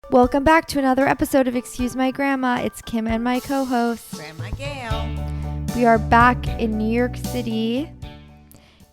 Welcome back to another episode of Excuse My Grandma. It's Kim and my co-host. Grandma Gail. We are back in New York City,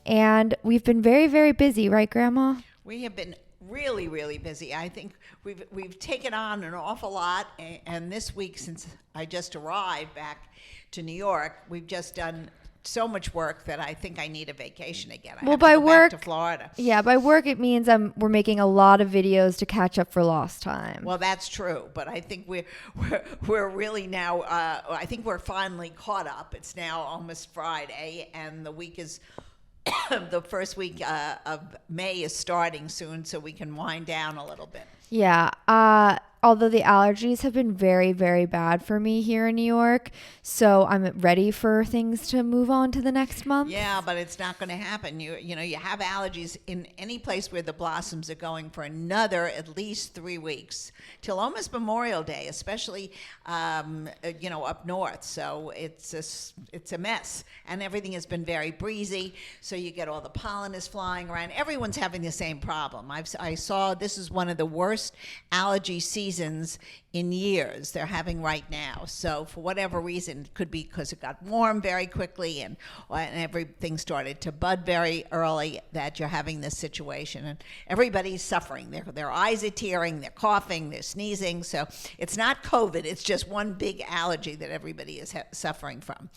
and we've been very, very busy, right, Grandma? We have been really, really busy. I think we've taken on an awful lot, and this week, since I just arrived back to New York, we've just done so much work that I think I need a vacation again. I have to go back to Florida. Yeah, by work it means we're making a lot of videos to catch up for lost time. Well, that's true, but I think we're really now. I think we're finally caught up. It's now almost Friday, and the week is. The first week of May is starting soon, so we can wind down a little bit. Yeah. Although the allergies have been very, very bad for me here in New York, so I'm ready for things to move on to the next month. Yeah, but it's not going to happen. You know, you have allergies in any place where the blossoms are going for another at least 3 weeks till almost Memorial Day, especially up north. So it's a mess, and everything has been very breezy. So you get all the pollen is flying around. Everyone's having the same problem. I saw this is one of the worst allergy seasons in years they're having right now. So for whatever reason, it could be because it got warm very quickly and everything started to bud very early, that you're having this situation, and everybody's suffering. Their eyes are tearing, they're coughing, they're sneezing. So it's not COVID, it's just one big allergy that everybody is suffering from.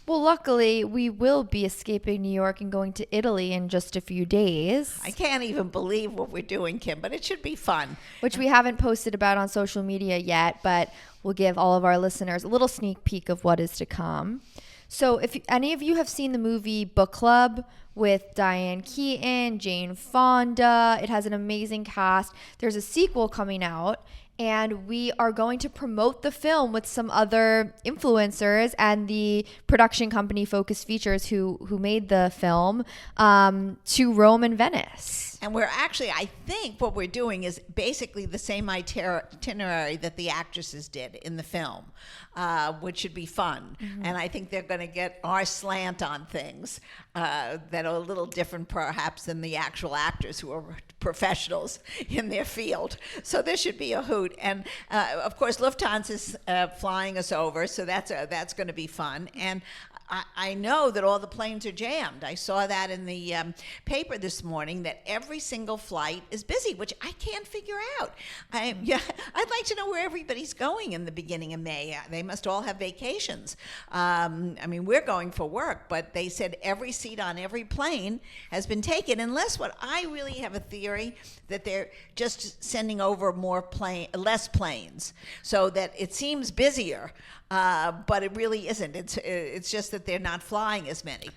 Well, luckily, we will be escaping New York and going to Italy in just a few days. I can't even believe what we're doing, Kim, but it should be fun. Which we haven't posted about on social media yet, but we'll give all of our listeners a little sneak peek of what is to come. So if any of you have seen the movie Book Club with Diane Keaton, Jane Fonda, it has an amazing cast. There's a sequel coming out, and we are going to promote the film with some other influencers and the production company Focus Features who made the film to Rome and Venice. And we're actually, I think what we're doing is basically the same itinerary that the actresses did in the film, which should be fun. Mm-hmm. And I think they're going to get our slant on things that are a little different perhaps than the actual actors who are professionals in their field. So this should be a hoot. And of course, Lufthansa's flying us over, so that's going to be fun. And I know that all the planes are jammed. I saw that in the paper this morning, that every single flight is busy, which I can't figure out. I'd like to know where everybody's going in the beginning of May. They must all have vacations. We're going for work, but they said every seat on every plane has been taken, unless what I really have a theory that they're just sending over less planes, so that it seems busier. But it really isn't. It's just that they're not flying as many.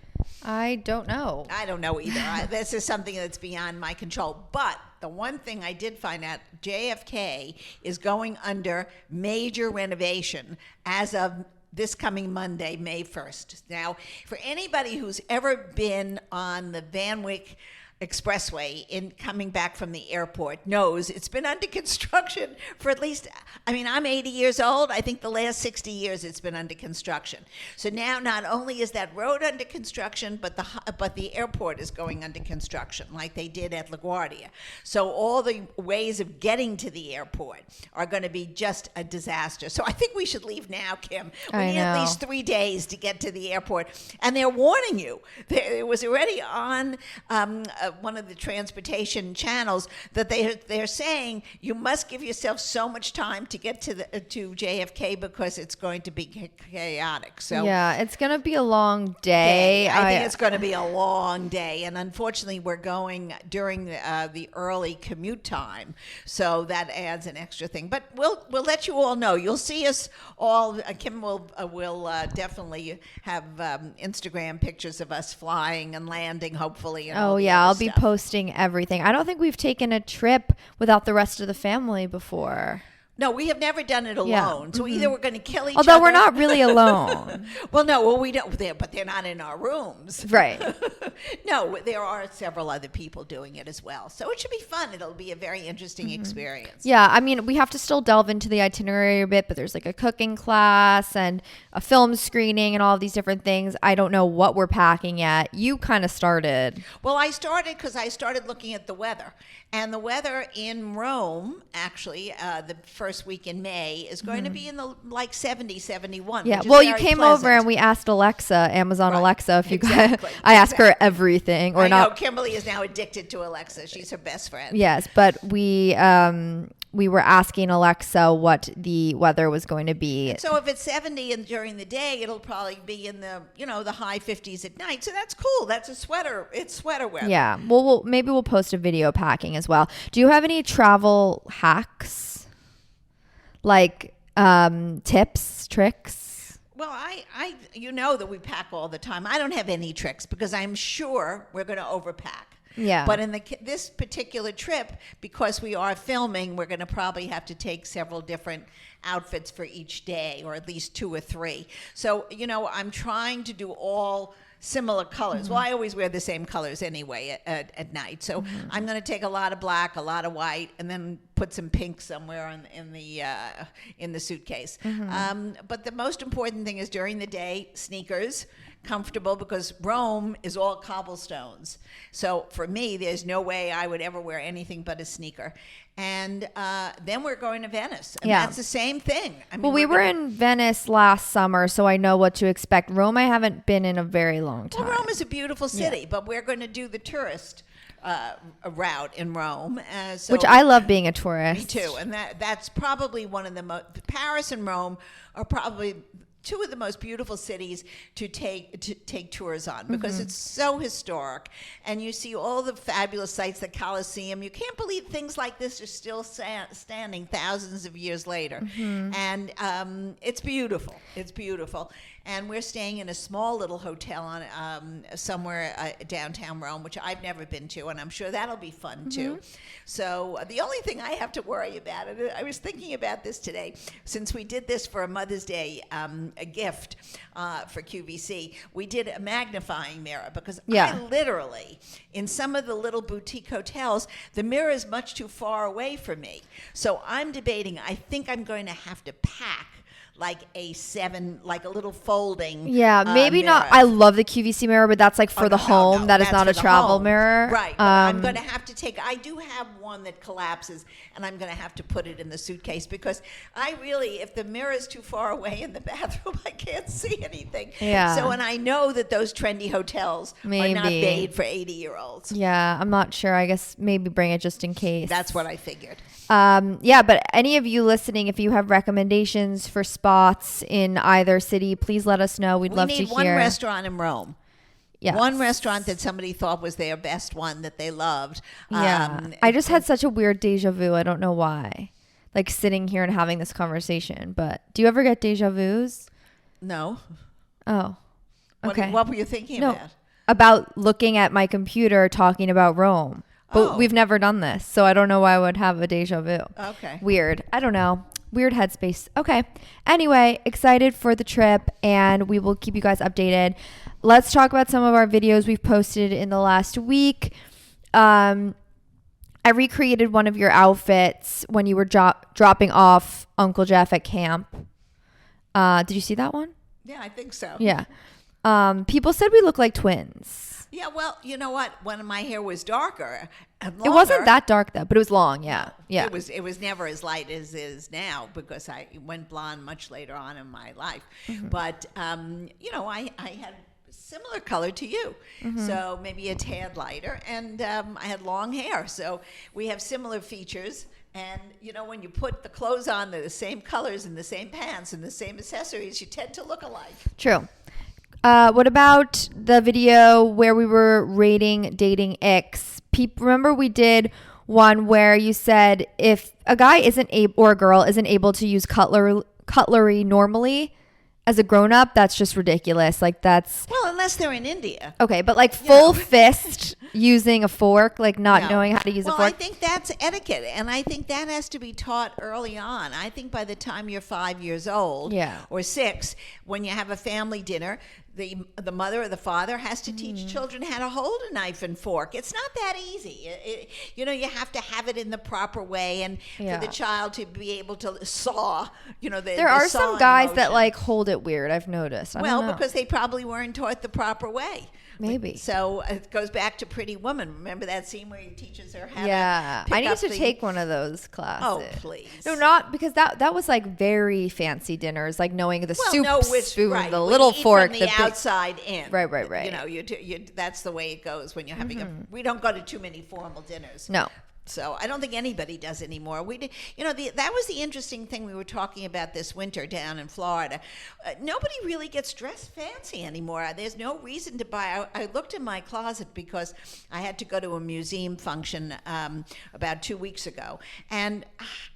I don't know. I don't know either. This is something that's beyond my control. But the one thing I did find out, JFK is going under major renovation as of this coming Monday, May 1st. Now, for anybody who's ever been on the Van Wyck Expressway in coming back from the airport knows it's been under construction for at least, I'm 80 years old. I think the last 60 years it's been under construction. So now not only is that road under construction, but the airport is going under construction like they did at LaGuardia. So all the ways of getting to the airport are going to be just a disaster. So I think we should leave now, Kim. We need at least 3 days to get to the airport. And they're warning you. It was already on one of the transportation channels that they're saying you must give yourself so much time to get to JFK because it's going to be chaotic. So yeah, it's going to be a long day. I think it's going to be a long day, and unfortunately we're going during the early commute time, so that adds an extra thing. But we'll let you all know. You'll see us all. Kim will definitely have Instagram pictures of us flying and landing, hopefully. And I'll be posting everything. I don't think we've taken a trip without the rest of the family before. No, we have never done it alone. Yeah. So either we're going to kill each Although other. we're not really alone. Well, we don't. But they're not in our rooms. Right. No, there are several other people doing it as well. So it should be fun. It'll be a very interesting experience. Yeah, I mean, we have to still delve into the itinerary a bit, but there's like a cooking class and a film screening and all of these different things. I don't know what we're packing yet. You kind of started. Well, I started because I started looking at the weather. And the weather in Rome, actually, the first week in May, is going to be in the like 70, 71. Yeah, which is well, you very came pleasant. over and we asked Alexa, Amazon Right. Alexa, if you Exactly. guys, I ask her everything or I not. know Kimberly is now addicted to Alexa. She's her best friend. Yes, but we were asking Alexa what the weather was going to be. So if it's 70 and during the day, it'll probably be in the the high 50s at night. So that's cool. That's a sweater. It's sweater weather. Yeah, well, maybe we'll post a video packing as well. Do you have any travel hacks, like tips, tricks? Well, I you know that we pack all the time. I don't have any tricks because I'm sure we're going to overpack. Yeah. But in this particular trip, because we are filming, we're going to probably have to take several different outfits for each day, or at least 2 or 3. So, I'm trying to do all similar colors. Well, I always wear the same colors anyway at night. So I'm going to take a lot of black, a lot of white, and then put some pink somewhere in the suitcase. But the most important thing is during the day, sneakers. Comfortable, because Rome is all cobblestones. So for me, there's no way I would ever wear anything but a sneaker. And then we're going to Venice. And that's the same thing. I mean, Well, we were in Venice last summer, so I know what to expect. Rome, I haven't been in a very long time. Well, Rome is a beautiful city, but we're going to do the tourist route in Rome. Which I love being a tourist. Me too. And that's probably one of the most... Paris and Rome are probably... 2 of the most beautiful cities to take tours on, because it's so historic, and you see all the fabulous sights, the Colosseum. You can't believe things like this are still standing thousands of years later. And it's beautiful. It's beautiful. And we're staying in a small little hotel on somewhere downtown Rome, which I've never been to, and I'm sure that'll be fun too. So the only thing I have to worry about, and I was thinking about this today, since we did this for a Mother's Day a gift for QVC, we did a magnifying mirror, because I literally, in some of the little boutique hotels, the mirror is much too far away from me. So I'm debating, I think I'm going to have to pack like a little folding. Yeah, maybe mirror. not. I love the QVC mirror, but that's like for the home. That is not a travel mirror. Right. But I'm going to have to I do have one that collapses, and I'm going to have to put it in the suitcase, because I really, if the mirror is too far away in the bathroom, I can't see anything. Yeah. So, and I know that those trendy hotels are not made for 80-year-olds. Yeah, I'm not sure. I guess maybe bring it just in case. That's what I figured. Yeah, but any of you listening, if you have recommendations for spots in either city, please let us know. We'd love to hear. We need one restaurant in Rome. Yes. One restaurant that somebody thought was their best one that they loved. Yeah. I just had such a weird deja vu. I don't know why. Like sitting here and having this conversation. But do you ever get deja vus? No. Oh. Okay. What were you thinking about? About looking at my computer talking about Rome. But we've never done this, so I don't know why I would have a deja vu. Okay. Weird. I don't know. Weird headspace. Okay. Anyway, excited for the trip, and we will keep you guys updated. Let's talk about some of our videos we've posted in the last week. I recreated one of your outfits when you were dropping off Uncle Jeff at camp. Did you see that one? Yeah, I think so. Yeah. People said we look like twins. Yeah, well, you know what? When my hair was darker and longer, It wasn't that dark though, but it was long. Yeah. Yeah. It was never as light as it is now, because I went blonde much later on in my life. But I had similar color to you, so maybe a tad lighter, and I had long hair, so we have similar features. And, when you put the clothes on, they're the same colors and the same pants and the same accessories, you tend to look alike. True. What about the video where we were rating dating icks? Remember we did one where you said if a guy or a girl isn't able to use cutlery normally as a grown-up, that's just ridiculous. Like that's... Well, unless they're in India. Okay, but like full fist using a fork, like not No. knowing how to use a Well, fork. I think that's etiquette, and I think that has to be taught early on. I think by the time you're 5 years old or 6, when you have a family dinner, the mother or the father has to teach children how to hold a knife and fork. It's not that easy. You have to have it in the proper way, and for the child to be able to saw. There are some guys that like hold it weird. I've noticed. I don't know. Because they probably weren't taught the proper way. Maybe. So it goes back to Pretty Woman. Remember that scene where he teaches her how to pick I need to take one of those classes. Oh, please. No, not because that was like very fancy dinners, like knowing the soup spoon, the when little you fork, eat from the outside in. Right. That's the way it goes when you're having we don't go to too many formal dinners. No. So I don't think anybody does anymore. We did, that was the interesting thing we were talking about this winter down in Florida. Nobody really gets dressed fancy anymore. There's no reason to buy. I looked in my closet because I had to go to a museum function about 2 weeks ago, and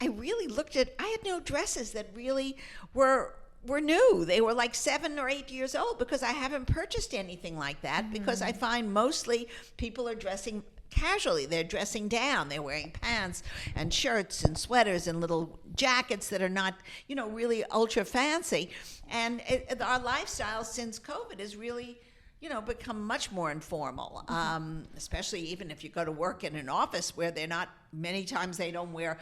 I really looked at. I had no dresses that really were new. They were like 7 or 8 years old because I haven't purchased anything like that because I find mostly people are dressing casually. They're dressing down. They're wearing pants and shirts and sweaters and little jackets that are not, really ultra fancy. And our lifestyle since COVID is really, become much more informal, especially even if you go to work in an office where they're not, most times they don't wear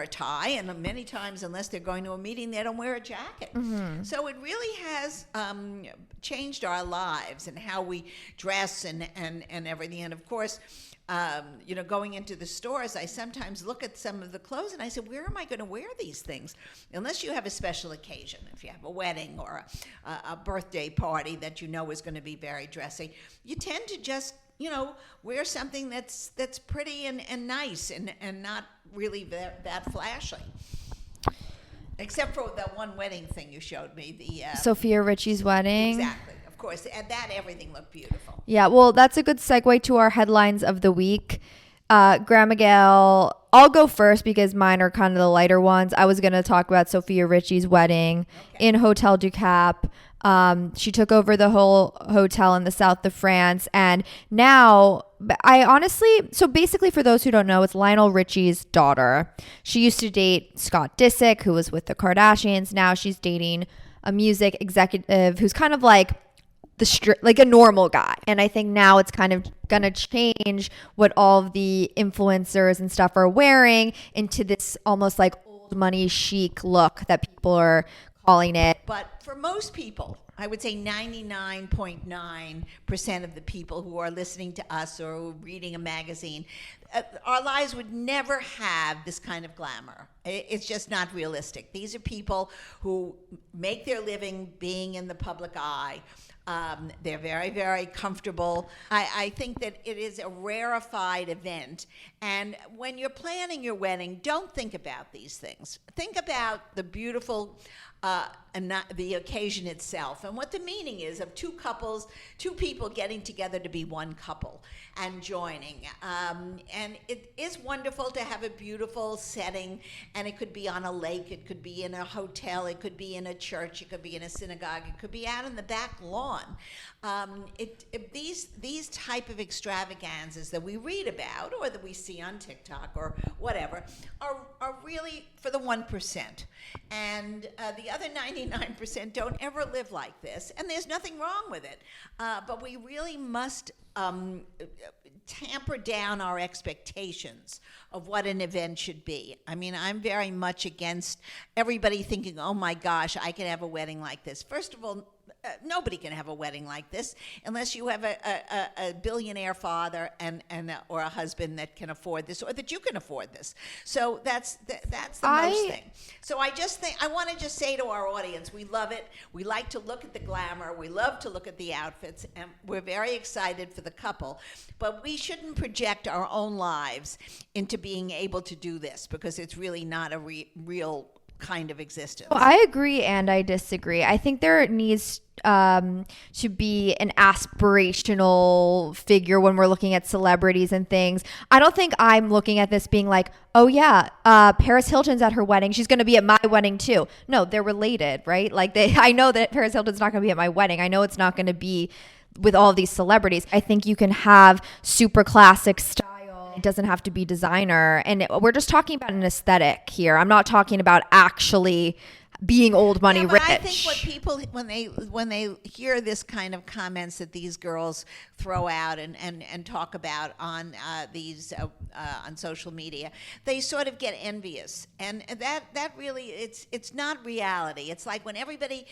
a tie, and many times, unless they're going to a meeting, they don't wear a jacket. So it really has changed our lives and how we dress and everything. And of course, going into the stores, I sometimes look at some of the clothes and I say, where am I going to wear these things? Unless you have a special occasion, if you have a wedding or a birthday party that is going to be very dressy, you tend to just, wear something that's pretty and nice and not really that flashy. Except for that one wedding thing you showed me, the Sofia Richie's wedding. Exactly. Of course, at that everything looked beautiful. Yeah, well, that's a good segue to our headlines of the week. Grandma Gail, I'll go first because mine are kind of the lighter ones. I was going to talk about Sofia Richie's wedding in Hotel du Cap. She took over the whole hotel in the south of France, and now so basically, for those who don't know, it's Lionel Richie's daughter. She used to date Scott Disick, who was with the Kardashians. Now she's dating a music executive who's kind of like like a normal guy. And I think now it's kind of gonna change what all of the influencers and stuff are wearing into this almost like old money chic look that people are calling it. But for most people, I would say 99.9% of the people who are listening to us or reading a magazine, our lives would never have this kind of glamour. It's just not realistic. These are people who make their living being in the public eye. They're very, very comfortable. I think that it is a rarefied event. And when you're planning your wedding, don't think about these things. Think about the beautiful and not the occasion itself and what the meaning is of two people getting together to be one couple and joining. And it is wonderful to have a beautiful setting, and it could be on a lake, it could be in a hotel, it could be in a church, it could be in a synagogue, it could be out in the back lawn. These type of extravaganzas that we read about or that we see on TikTok or whatever are really for the 1%. And the other 99% don't ever live like this, and there's nothing wrong with it. But we really must tamper down our expectations of what an event should be. I mean, I'm very much against everybody thinking, oh my gosh, I can have a wedding like this. First of all, nobody can have a wedding like this unless you have a billionaire father or a husband that can afford this, or that you can afford this. So that's the most thing. So I want to just say to our audience, we love it. We like to look at the glamour. We love to look at the outfits, and we're very excited for the couple. But we shouldn't project our own lives into being able to do this, because it's really not a real kind of existence. Well, I agree and I disagree. I think there needs to be an aspirational figure when we're looking at celebrities and things. I don't think I'm looking at this being like, oh yeah, Paris Hilton's at her wedding, she's going to be at my wedding too. No, they're related, right? Like I know that Paris Hilton's not going to be at my wedding. I know it's not going to be with all of these celebrities. I think you can have super classic style. It doesn't have to be designer. And we're just talking about an aesthetic here. I'm not talking about actually being old money rich. I think what people, when they hear this kind of comments that these girls throw out and talk about on these on social media, they sort of get envious, and that really it's not reality. It's like when everybody,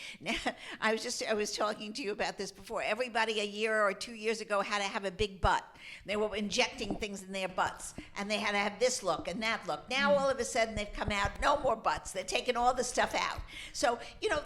I was talking to you about this before. Everybody a year or 2 years ago had to have a big butt. They were injecting things in their butts, and they had to have this look and that look. Now all of a sudden they've come out, no more butts. They're taking all the stuff out. So,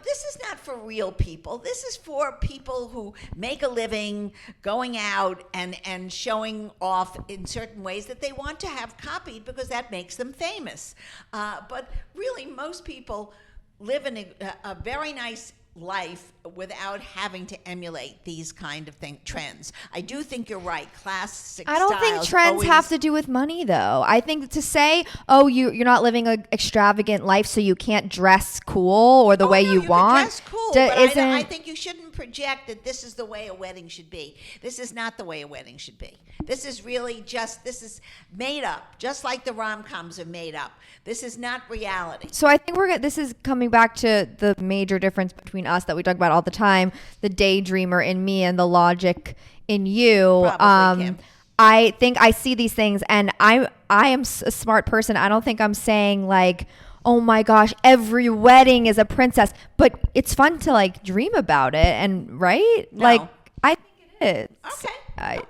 this is not for real people. This is for people who make a living going out and showing off in certain ways that they want to have copied because that makes them famous. But really, most people live in a very nice life without having to emulate these kind of trends. I do think you're right. Classic I don't think trends have to do with money, though. I think to say, oh, you're not living an extravagant life, so you can't dress cool or the way you want. Dress cool, but I think you shouldn't project that this is the way a wedding should be. This is not the way a wedding should be. This is really this is made up, just like the rom-coms are made up. This is not reality. So I think this is coming back to the major difference between us that we talk about all the time, the daydreamer in me and the logic in you. Probably, Kim. I think I see these things, and I am a smart person. I don't think I'm saying like, oh my gosh, every wedding is a princess, but it's fun to like dream about it, and right? No. Like I think it is. Okay.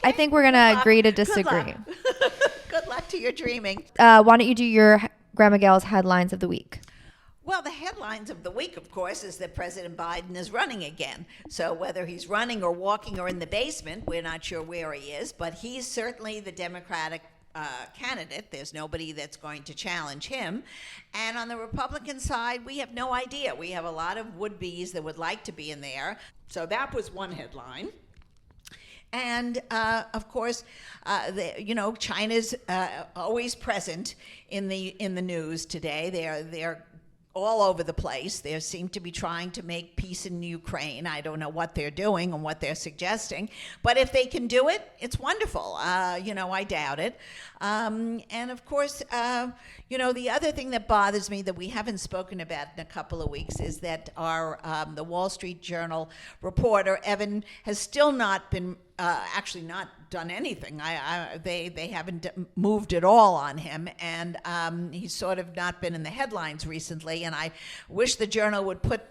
I think we're gonna agree to disagree. Good luck to your dreaming. Why don't you do your Grandma Gail's headlines of the week? Well, the headlines of the week, of course, is that President Biden is running again. So whether he's running or walking or in the basement, we're not sure where he is, but he's certainly the Democratic candidate. There's nobody that's going to challenge him. And on the Republican side, we have no idea. We have a lot of would-bes that would like to be in there. So that was one headline. And of course, China's always present in the news today. They're all over the place. They seem to be trying to make peace in Ukraine. I don't know what they're doing and what they're suggesting, but if they can do it, it's wonderful. I doubt it. And of course, the other thing that bothers me that we haven't spoken about in a couple of weeks is that the Wall Street Journal reporter, Evan, has still not been actually not done anything. They haven't moved at all on him, and he's sort of not been in the headlines recently, and I wish the Journal would put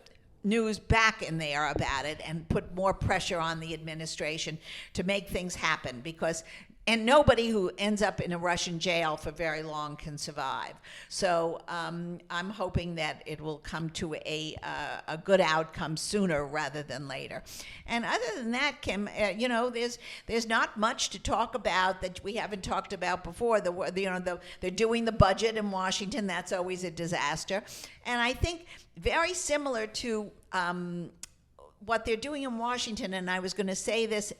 news back in there about it and put more pressure on the administration to make things happen, and nobody who ends up in a Russian jail for very long can survive. So I'm hoping that it will come to a good outcome sooner rather than later. And other than that, Kim, there's not much to talk about that we haven't talked about before. They're doing the budget in Washington. That's always a disaster. And I think very similar to what they're doing in Washington, and I was going to say this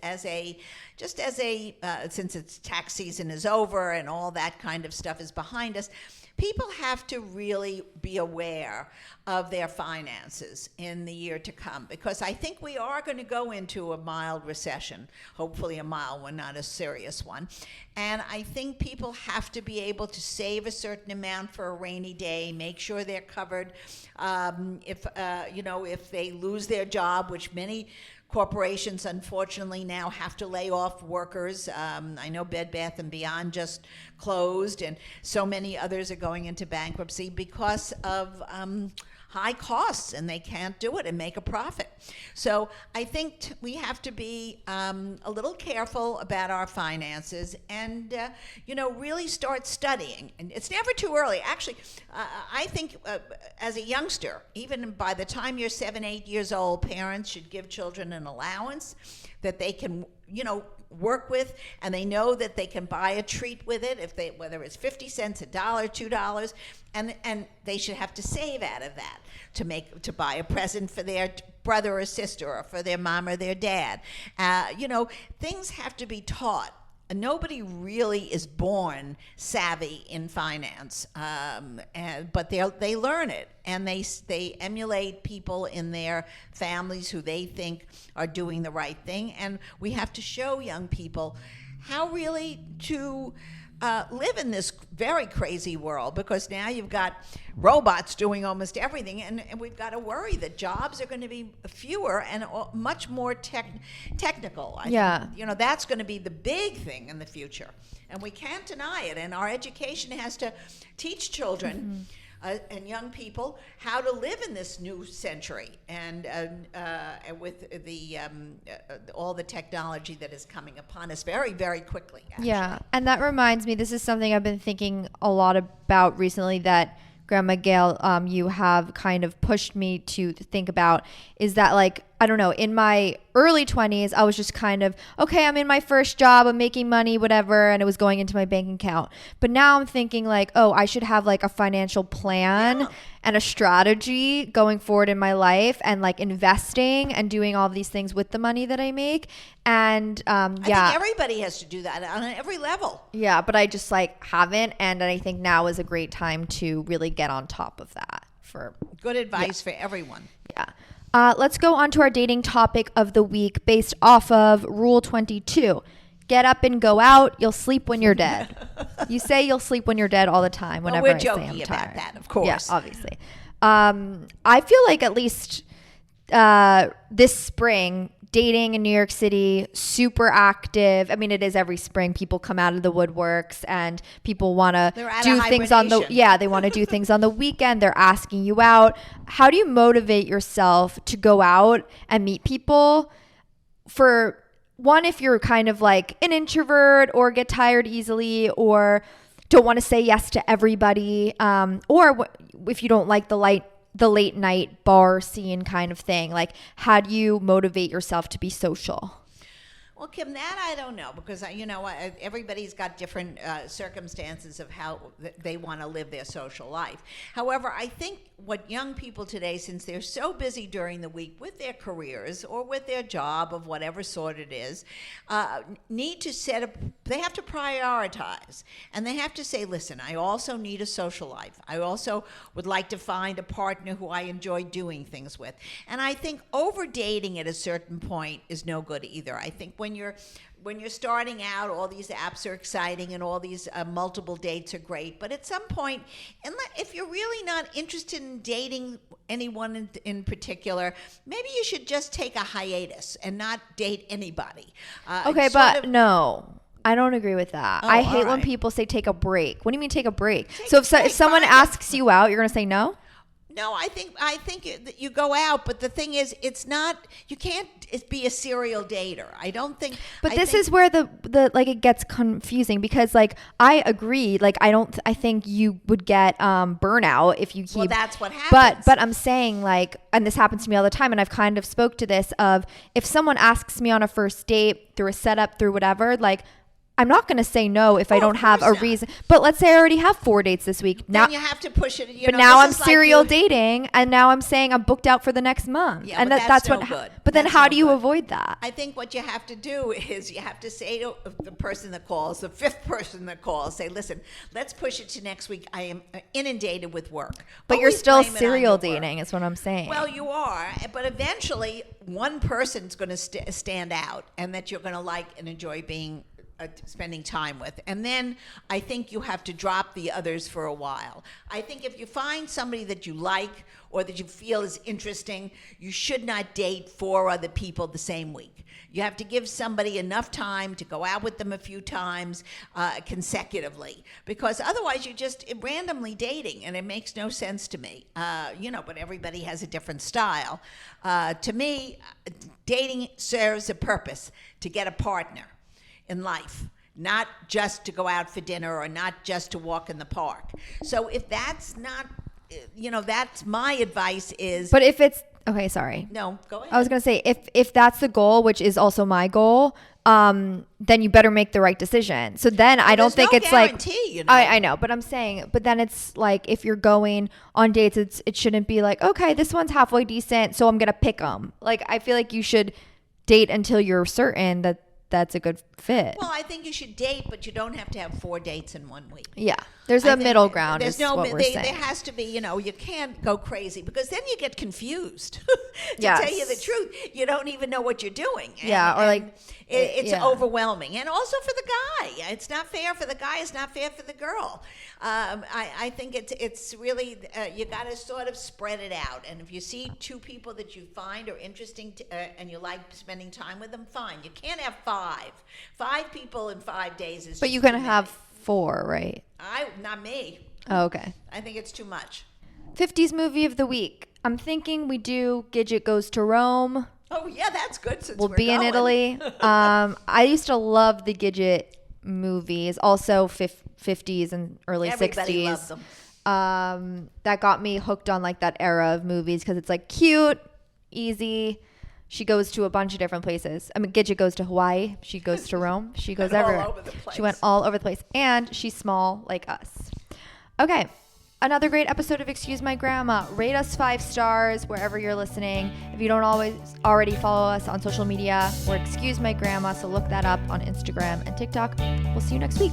since it's tax season is over and all that kind of stuff is behind us, people have to really be aware of their finances in the year to come, because I think we are going to go into a mild recession, hopefully a mild one, not a serious one. And I think people have to be able to save a certain amount for a rainy day, make sure they're covered. If they lose their job, which many corporations, unfortunately, now have to lay off workers. I know Bed Bath & Beyond just closed, and so many others are going into bankruptcy because of high costs, and they can't do it and make a profit. So I think we have to be a little careful about our finances and, really start studying. And it's never too early. Actually, I think as a youngster, even by the time you're 7, 8 years old, parents should give children an allowance that they can, work with, and they know that they can buy a treat with it, whether it's 50 cents, $1, $2, and they should have to save out of that to buy a present for their brother or sister, or for their mom or their dad. Things have to be taught. Nobody really is born savvy in finance, but they learn it, and they emulate people in their families who they think are doing the right thing. And we have to show young people how really to live in this very crazy world, because now you've got robots doing almost everything, and we've got to worry that jobs are going to be fewer and much more technical. I think, that's going to be the big thing in the future, and we can't deny it. And our education has to teach children and young people how to live in this new century, and with all the technology that is coming upon us very, very quickly. Actually. Yeah, and that reminds me, this is something I've been thinking a lot about recently that Grandma Gail, you have kind of pushed me to think about, is that, like, I don't know, in my early 20s, I was just kind of, okay, I'm in my first job, I'm making money, whatever, and it was going into my bank account. But now I'm thinking like, oh, I should have like a financial plan and a strategy going forward in my life, and like investing and doing all these things with the money that I make. And I think everybody has to do that on every level. Yeah, but I just like haven't, and I think now is a great time to really get on top of that. For good advice for everyone. Yeah. Let's go on to our dating topic of the week based off of Rule 22. Get up and go out. You'll sleep when you're dead. You say you'll sleep when you're dead all the time. Whenever we're I joking say I'm about tired. that, of course. Yeah, obviously. I feel like at least this spring, dating in New York City, super active. I mean, it is every spring. People come out of the woodworks, and people want to do things on the they want to do things on the weekend. They're asking you out. How do you motivate yourself to go out and meet people? For one, if you're kind of like an introvert or get tired easily or don't want to say yes to everybody, or if you don't like the late night bar scene kind of thing, like how do you motivate yourself to be social? Well, Kim, that I don't know, because everybody's got different circumstances of how they want to live their social life. However, I think what young people today, since they're so busy during the week with their careers or with their job of whatever sort it is, need to they have to prioritize, and they have to say, listen, I also need a social life. I also would like to find a partner who I enjoy doing things with. And I think over dating at a certain point is no good either. I think when you're starting out, all these apps are exciting and all these multiple dates are great. But at some point, if you're really not interested in dating anyone in particular, maybe you should just take a hiatus and not date anybody. No. I don't agree with that. I hate when people say take a break. What do you mean take a break? If someone asks you out, you're going to say no? No, I think you go out, but the thing is, it's not. You can't be a serial dater. I don't think. But this is where the it gets confusing, because like I agree. Like I think you would get burnout if you keep. Well, that's what happens. But I'm saying, like, and this happens to me all the time, and I've kind of spoke to this of, if someone asks me on a first date through a setup, through whatever, like, I'm not going to say no if I don't have a reason. But let's say I already have 4 dates this week. Then you have to push it. But now I'm serial dating, and now I'm saying I'm booked out for the next month. Yeah, and but that's no good. But then how do you avoid that? I think what you have to do is you have to say to the person that calls, the fifth person that calls, say, listen, let's push it to next week. I am inundated with work. But you're still serial dating is what I'm saying. Well, you are. But eventually, one person's going to stand out, and that you're going to like and enjoy spending time with. And then I think you have to drop the others for a while. I think if you find somebody that you like or that you feel is interesting, you should not date 4 other people the same week. You have to give somebody enough time to go out with them a few times consecutively, because otherwise you're just randomly dating, and it makes no sense to me. But everybody has a different style. To me, dating serves a purpose, to get a partner in life, not just to go out for dinner or not just to walk in the park. So if that's not, that's my advice is. But if it's Okay, sorry. No, go ahead. I was gonna say if that's the goal, which is also my goal, then you better make the right decision. So then I don't think it's guarantee, like I know, but I'm saying, but then it's like if you're going on dates, it shouldn't be like, okay, this one's halfway decent, so I'm gonna pick them. Like I feel like you should date until you're certain that that's a good fit. Well, I think you should date, but you don't have to have 4 dates in 1 week. Yeah, there's a middle ground. There's is what we're saying. there has to be, you can't go crazy because then you get confused. To Yes. tell you the truth, you don't even know what you're doing. It's yeah. overwhelming. And also for the guy. It's not fair for the guy. It's not fair for the girl. I think it's really, you got to sort of spread it out. And if you see 2 people that you find are interesting and you like spending time with them, fine. You can't have 5. 5 people in 5 days is But just you can too have many. 4, right? Not me. Oh, okay. I think it's too much. 50s movie of the week. I'm thinking we do Gigi Goes to Rome. Oh yeah, that's good. Since We'll we're be in going. Italy. I used to love the Gigi movies, also 50s and early Everybody 60s. loves them. That got me hooked on like that era of movies because it's like cute, easy. She goes to a bunch of different places. I mean, Gigi goes to Hawaii. She goes to Rome. She goes All everywhere. over the place. She went all over the place. And she's small like us. Okay. Another great episode of Excuse My Grandma. Rate us 5 stars wherever you're listening. If you don't already follow us on social media, we're Excuse My Grandma, so look that up on Instagram and TikTok. We'll see you next week.